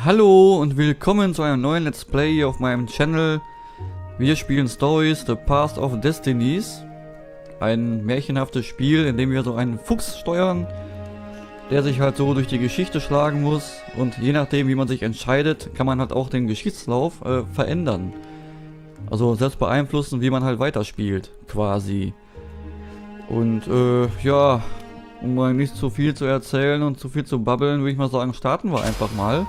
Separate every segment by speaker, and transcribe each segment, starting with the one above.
Speaker 1: Hallo und willkommen zu einem neuen Let's Play hier auf meinem Channel. Wir spielen Stories, The Path of Destinies. Ein märchenhaftes Spiel, in dem wir so einen Fuchs steuern, der sich halt so durch die Geschichte schlagen muss. Und je nachdem, wie man sich entscheidet, kann man halt auch den Geschichtslauf verändern. Also selbst beeinflussen, wie man halt weiterspielt, quasi. Und ja, um mal nicht zu viel zu erzählen und zu viel zu babbeln, würde ich mal sagen, starten wir einfach mal.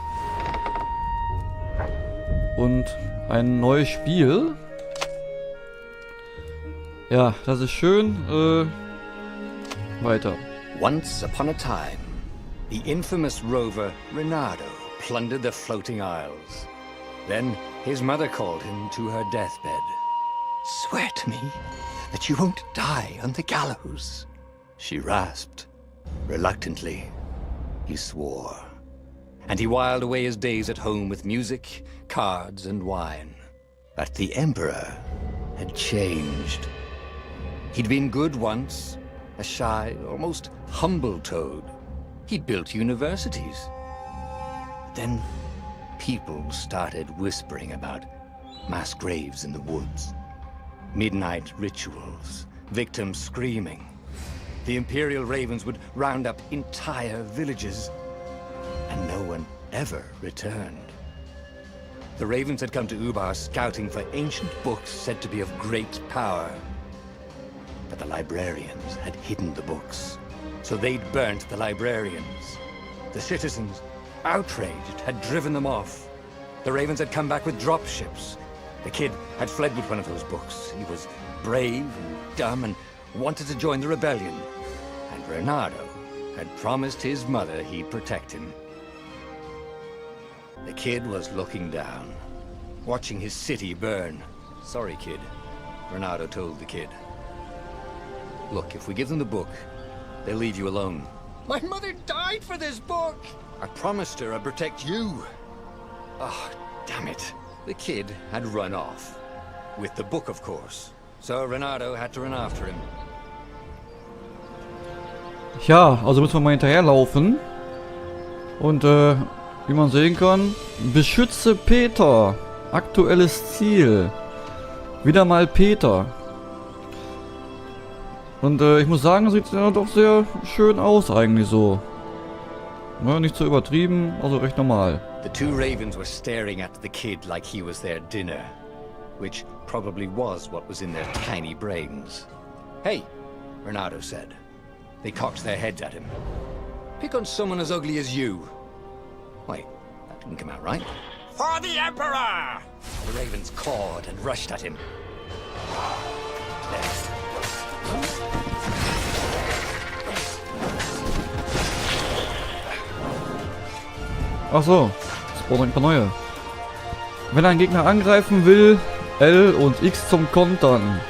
Speaker 1: Und ein neues Spiel. Ja, das ist schön. Weiter.
Speaker 2: Once upon a time, the infamous rover Reynador plundered the floating isles. Then his mother called him to her deathbed. "Swear to me that you won't die on the gallows," she rasped. Reluctantly, he swore. And he whiled away his days at home with music, cards, and wine. But the Emperor had changed. He'd been good once, a shy, almost humble toad. He'd built universities. Then people started whispering about mass graves in the woods, midnight rituals, victims screaming. The Imperial Ravens would round up entire villages, and no one ever returned. The Ravens had come to Ubar scouting for ancient books said to be of great power. But the librarians had hidden the books, so they'd burnt the librarians. The citizens, outraged, had driven them off. The Ravens had come back with dropships. The kid had fled with one of those books. He was brave and dumb and wanted to join the rebellion. And Reynador had promised his mother he'd protect him. The kid was looking down, watching his city burn. "Sorry, kid," Reynador told the kid. "Look, if we give them the book, they'll leave you alone." "My mother died for this book!" "I promised her I'd protect you." "Oh, damn it." The kid had run off. With the book, of course. So Reynador had to run after him.
Speaker 1: Ja, also müssen wir mal hinterherlaufen. Und wie man sehen kann, beschütze Peter. Aktuelles Ziel. Wieder mal Peter. Und ich muss sagen, sieht ja doch sehr schön aus eigentlich so. Ja, nicht so übertrieben, also recht normal.
Speaker 2: The two ravens were staring at the kid like he was their dinner, which probably was what was in their tiny brains. "Hey," Reynador said. They cocked their heads at him. "Pick on someone as ugly as you." Wait, that didn't come out right. "For the Emperor!" The ravens cawed and rushed at him.
Speaker 1: Ach so, es braucht ein paar neue. Wenn ein Gegner angreifen will, L und X zum Kontern.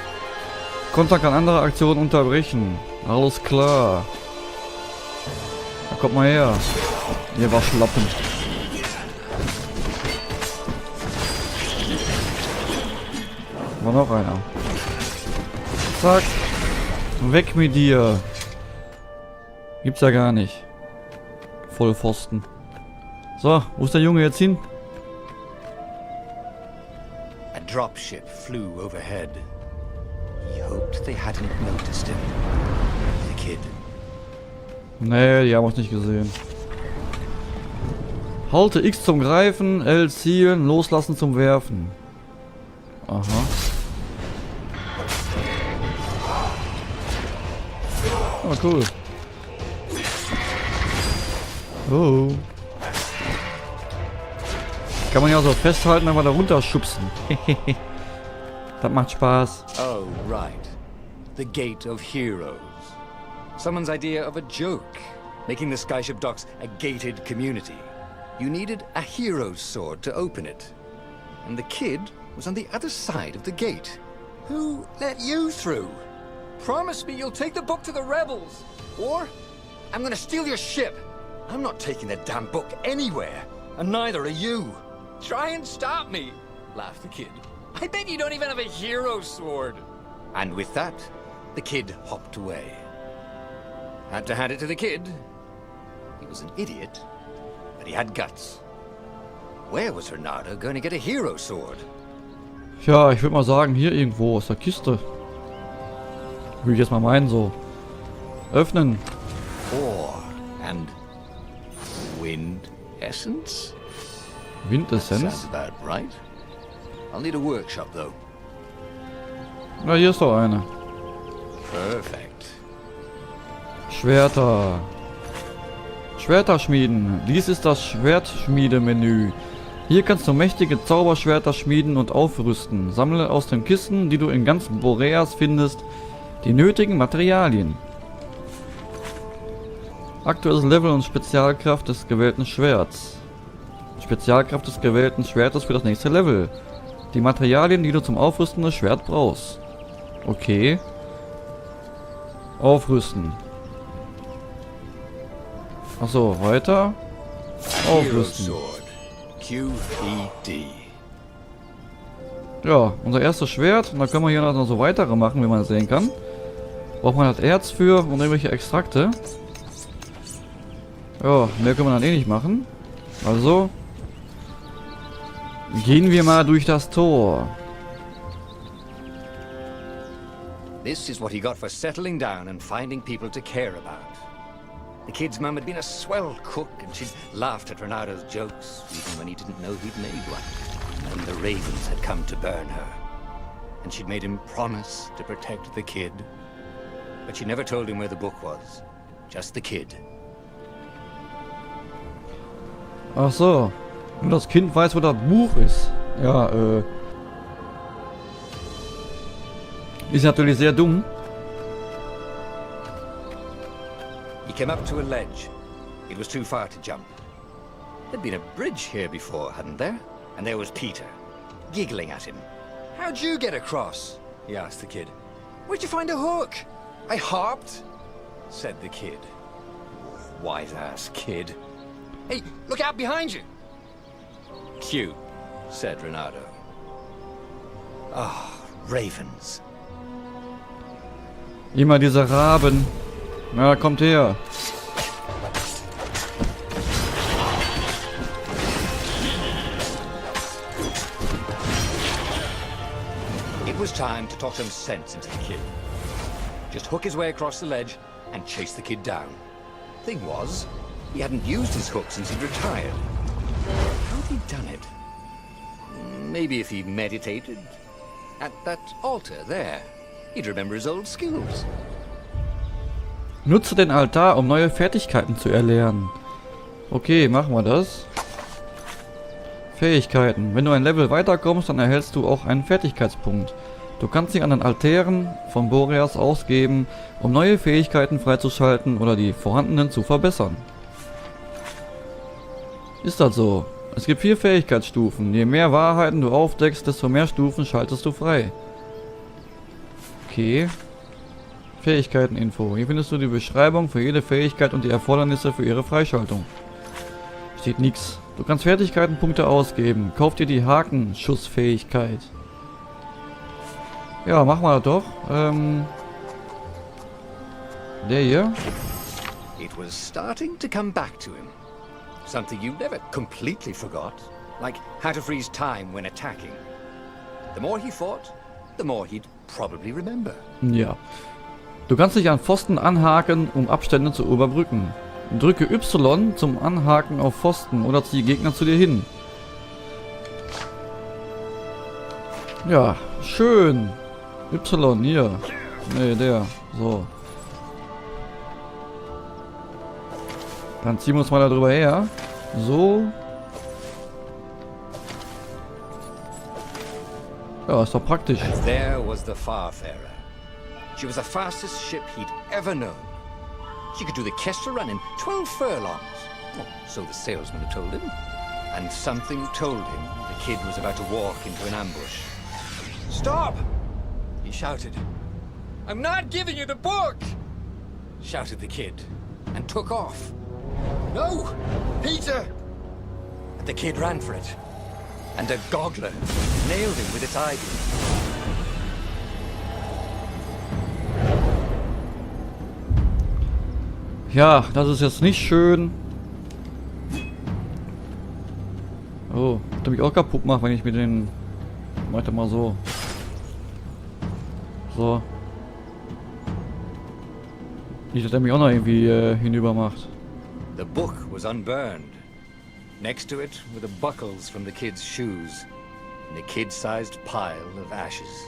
Speaker 1: Kontern kann andere Aktionen unterbrechen. Alles klar. Da kommt mal her. Ihr Waschlappen. War noch einer. Zack. Weg mit dir. Gibt's ja gar nicht. Vollpfosten. So, wo ist der Junge jetzt hin?
Speaker 2: A dropship flew overhead. He hoped they hadn't noticed him. The kid.
Speaker 1: Nee, die haben uns nicht gesehen. Halte X zum Greifen, L zielen, loslassen zum Werfen. Aha. Oh, cool. Oh. Kann man ja so festhalten, aber da runterschubsen. Das macht Spaß.
Speaker 2: Oh, right. The Gate of Heroes. Someone's idea of a joke. Making the skyship docks a gated community. You needed a hero's sword to open it. And the kid was on the other side of the gate. "Who let you through? Promise me you'll take the book to the rebels, or I'm gonna steal your ship." "I'm not taking the damn book anywhere, and neither are you." "Try and stop me," laughed the kid. "I bet you don't even have a hero's sword." And with that, the kid hopped away. Had to hand it to the kid. He was an idiot, but he had guts. Where was Reynador going to get a hero sword?
Speaker 1: Ja, ich würde mal sagen, hier irgendwo aus der Kiste. Würde ich jetzt mal meinen, so. Öffnen.
Speaker 2: Ore and wind essence?
Speaker 1: Windessenz?
Speaker 2: Sounds about right. I'll need a workshop though.
Speaker 1: Na, hier ist doch eine.
Speaker 2: Perfect.
Speaker 1: Schwerter. Schwerter schmieden. Dies ist das Schwertschmiedemenü. Hier kannst du mächtige Zauberschwerter schmieden und aufrüsten. Sammle aus den Kisten, die du in ganz Boreas findest, die nötigen Materialien. Aktuelles Level und Spezialkraft des gewählten Schwerts. Spezialkraft des gewählten Schwertes für das nächste Level. Die Materialien, die du zum Aufrüsten des Schwerts brauchst. Okay. Aufrüsten. Achso, weiter. Aufrüsten.
Speaker 2: QPD.
Speaker 1: Ja, unser erstes Schwert. Und dann können wir hier noch so weitere machen, wie man sehen kann. Braucht man halt Erz für und irgendwelche Extrakte. Ja, mehr können wir dann eh nicht machen. Also gehen wir mal durch das Tor.
Speaker 2: This is what he got for settling down and finding people to care about. The kid's mum had been a swell cook and she'd laughed at Reynador's jokes, even when he didn't know he'd made one. And the ravens had come to burn her. And she'd made him promise to protect the kid. But she never told him where the book was. Just the kid.
Speaker 1: Ach so. Nur das Kind weiß, wo das Buch ist. Ja, ist natürlich sehr dumm.
Speaker 2: He came up to a ledge. It was too far to jump. There'd been a bridge here before, hadn't there? And there was Peter, giggling at him. How'd you get across? He asked the kid. Where'd you find a hook? I hopped, said the kid. Wise-ass kid. Hey, look out behind you! Cute, said Reynador. Ah, ravens.
Speaker 1: Immer diese Raben. Na, kommt her.
Speaker 2: It was time to talk some sense into the kid. Just hook his way across the ledge and chase the kid down. Thing was, he hadn't used his hook since he'd retired. How'd he done it? Maybe if he meditated at that altar there, he'd remember his old skills.
Speaker 1: Nutze den Altar, um neue Fertigkeiten zu erlernen. Okay, machen wir das. Fähigkeiten. Wenn du ein Level weiterkommst, dann erhältst du auch einen Fertigkeitspunkt. Du kannst sie an den Altären von Boreas ausgeben, um neue Fähigkeiten freizuschalten oder die vorhandenen zu verbessern. Ist das so? Es gibt 4 Fähigkeitsstufen. Je mehr Wahrheiten du aufdeckst, desto mehr Stufen schaltest du frei. Okay. Fähigkeiteninfo. Hier findest du die Beschreibung für jede Fähigkeit und die Erfordernisse für ihre Freischaltung. Steht nichts. Du kannst Fertigkeitenpunkte ausgeben. Kauf dir die Hakenschussfähigkeit. Ja, machen wir das doch. Der hier.
Speaker 2: It was starting to come back to him. Something you never completely forgot. Like how to freeze time when attacking. The more he fought, the more he'd probably remember.
Speaker 1: Ja. Du kannst dich an Pfosten anhaken, um Abstände zu überbrücken. Drücke Y zum Anhaken auf Pfosten oder ziehe Gegner zu dir hin. Ja, schön. Y, hier. Ne, der. So. Dann ziehen wir uns mal da drüber her. So. Ja, ist doch praktisch.
Speaker 2: And there was the Farfarer. She was the fastest ship he'd ever known. She could do the Kester run in 12 furlongs. Well, so the salesman had told him. And something told him the kid was about to walk into an ambush. Stop! He shouted. I'm not giving you the book! Shouted the kid, and took off. No! Peter! The kid ran for it. And a goggler nailed him with its eye beam.
Speaker 1: Ja, das ist jetzt nicht schön. Oh, hat er mich auch kaputt macht, wenn ich mit den... Mach ich doch mal so. So. Nicht, dass er mich auch noch irgendwie hinüber macht.
Speaker 2: The book was unburned. Next to it were the buckles from the kid's shoes, and a kid-sized pile of ashes.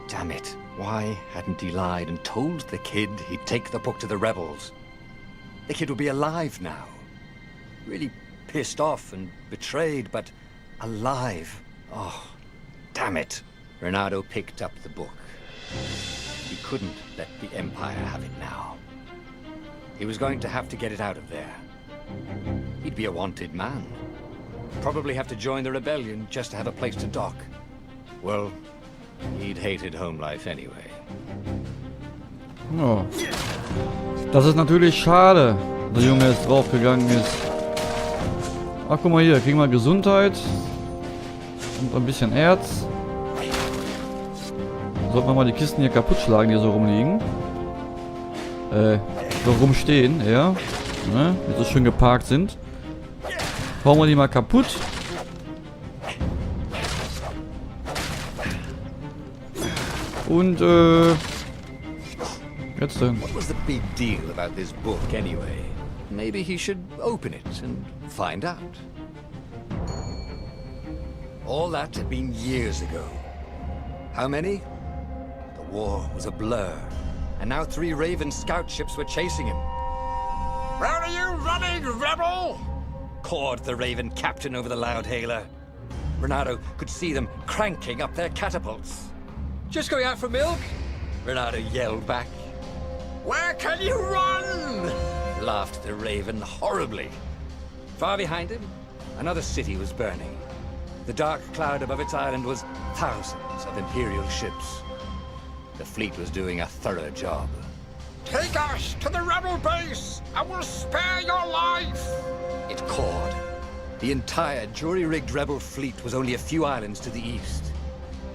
Speaker 2: Damn it, why hadn't he lied and told the kid he'd take the book to the rebels? The kid would be alive now. Really pissed off and betrayed, but alive. Oh, damn it. Reynador picked up the book. He couldn't let the Empire have it now. He was going to have to get it out of there. He'd be a wanted man. Probably have to join the rebellion just to have a place to dock. Well, he'd hated home life anyway.
Speaker 1: Oh. Das ist natürlich schade, der Junge jetzt draufgegangen ist. Ach, guck mal hier, kriegen wir Gesundheit. Und ein bisschen Erz. Sollten wir mal die Kisten hier kaputt schlagen, die so rumliegen. So rumstehen, ja. Ne, die so schön geparkt sind. Hauen wir die mal kaputt. Und jetzt denn?
Speaker 2: What was the big deal about this book anyway? Maybe he should open it and find out. All that had been years ago. How many? The war was a blur, and now 3 Raven scout ships were chasing him. Where are you running, rebel? Cawed the Raven captain over the loud hailer. Reynador could see them cranking up their catapults. Just going out for milk? Reynador yelled back. Where can you run? Laughed the Raven horribly. Far behind him, another city was burning. The dark cloud above its island was thousands of Imperial ships. The fleet was doing a thorough job. Take us to the rebel base! I will spare your life! It cawed. The entire jury-rigged rebel fleet was only a few islands to the east.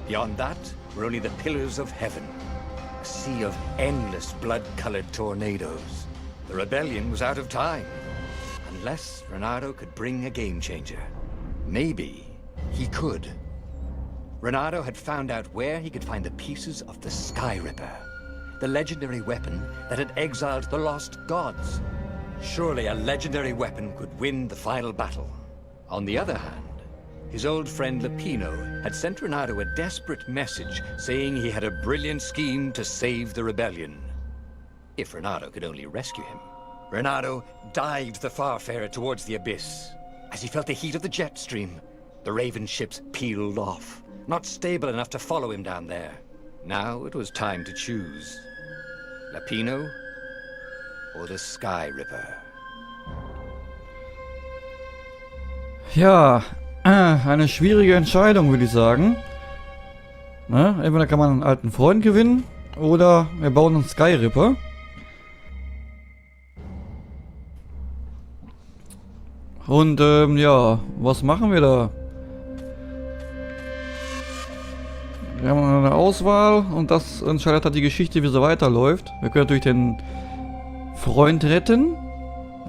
Speaker 2: Beyond that were only the pillars of heaven. A sea of endless blood-colored tornadoes. The rebellion was out of time. Unless Reynador could bring a game-changer. Maybe he could. Reynador had found out where he could find the pieces of the Sky Ripper. The legendary weapon that had exiled the lost gods. Surely a legendary weapon could win the final battle. On the other hand, his old friend Lapino had sent Reynador a desperate message saying he had a brilliant scheme to save the rebellion. If Reynador could only rescue him. Reynador dived the Farfarer towards the abyss. As he felt the heat of the jet stream, the Raven ships peeled off, not stable enough to follow him down there. Now it was time to choose. Lapino or the Sky Ripper?
Speaker 1: Ja, eine schwierige Entscheidung, würde ich sagen. Ne? Entweder kann man einen alten Freund gewinnen oder wir bauen einen Sky Ripper. Und ja, was machen wir da? Wir haben eine Auswahl und das entscheidet halt die Geschichte, wie sie weiterläuft. Wir können natürlich den Freund retten.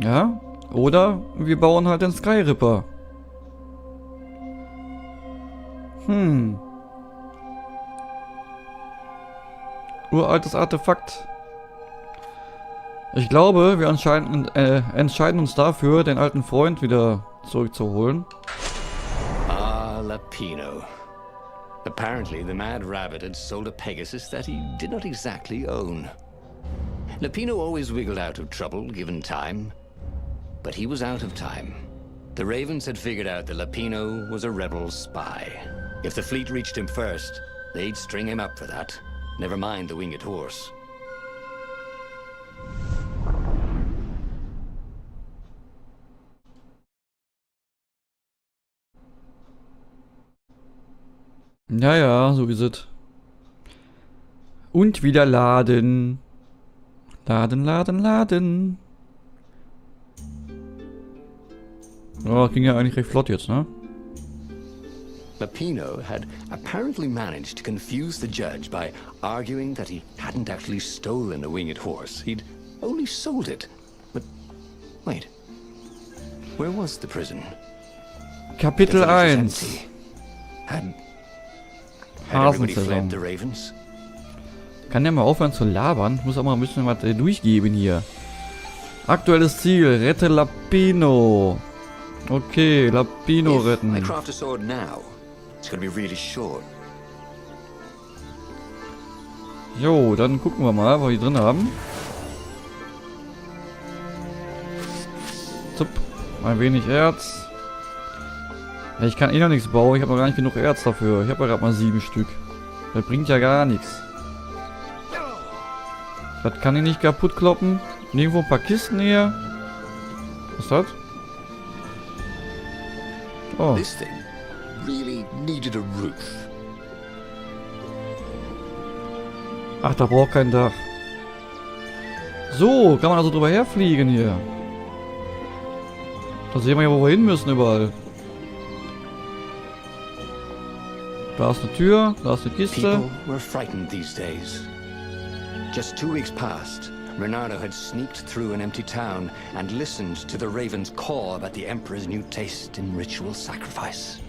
Speaker 1: Ja. Oder wir bauen halt den Sky Ripper. Uraltes Artefakt. Ich glaube, wir entscheiden uns dafür, den alten Freund wieder zurückzuholen.
Speaker 2: Ah, Lapino. Apparently, the Mad Rabbit had sold a Pegasus that he did not exactly own. Lapino always wiggled out of trouble, given time. But he was out of time. The Ravens had figured out that Lapino was a rebel spy. If the fleet reached him first, they'd string him up for that. Never mind the winged horse.
Speaker 1: Ja, ja, so ist es. Und wieder laden. Laden. Oh, ging ja eigentlich recht flott jetzt, ne?
Speaker 2: Lapino had apparently managed to confuse the judge by arguing that he hadn't actually stolen a winged horse. He'd only sold it. But wait, where was the prison?
Speaker 1: Kapitel
Speaker 2: The village was
Speaker 1: 1.
Speaker 2: empty. Had everybody fled
Speaker 1: Hasensaison.
Speaker 2: the ravens?
Speaker 1: Kann der mal aufhören zu labern? Ich muss auch mal ein bisschen was durchgeben hier. Aktuelles Ziel, rette Lapino. Okay, Lapino
Speaker 2: If I
Speaker 1: retten.
Speaker 2: craft a sword now, it's gonna be really short.
Speaker 1: Jo, dann gucken wir mal, was wir hier drin haben. Zup, ein wenig Erz. Ja, ich kann eh noch nichts bauen, ich habe noch gar nicht genug Erz dafür. Ich habe ja gerade mal 7 Stück. Das bringt ja gar nichts. Das kann ich nicht kaputt kloppen. Nirgendwo ein paar Kisten hier. Was ist das? Oh.
Speaker 2: This thing really needed a roof.
Speaker 1: Ach, da braucht kein Dach. So, kann man also drüber herfliegen hier. Da sehen wir ja, wo wir hin müssen überall. Da ist eine Tür, da ist eine Kiste.
Speaker 2: People were frightened these days. Just 2 weeks past, Reynador had sneaked through an empty town and listened to the ravens caw about the Emperor's new taste in ritual sacrifice.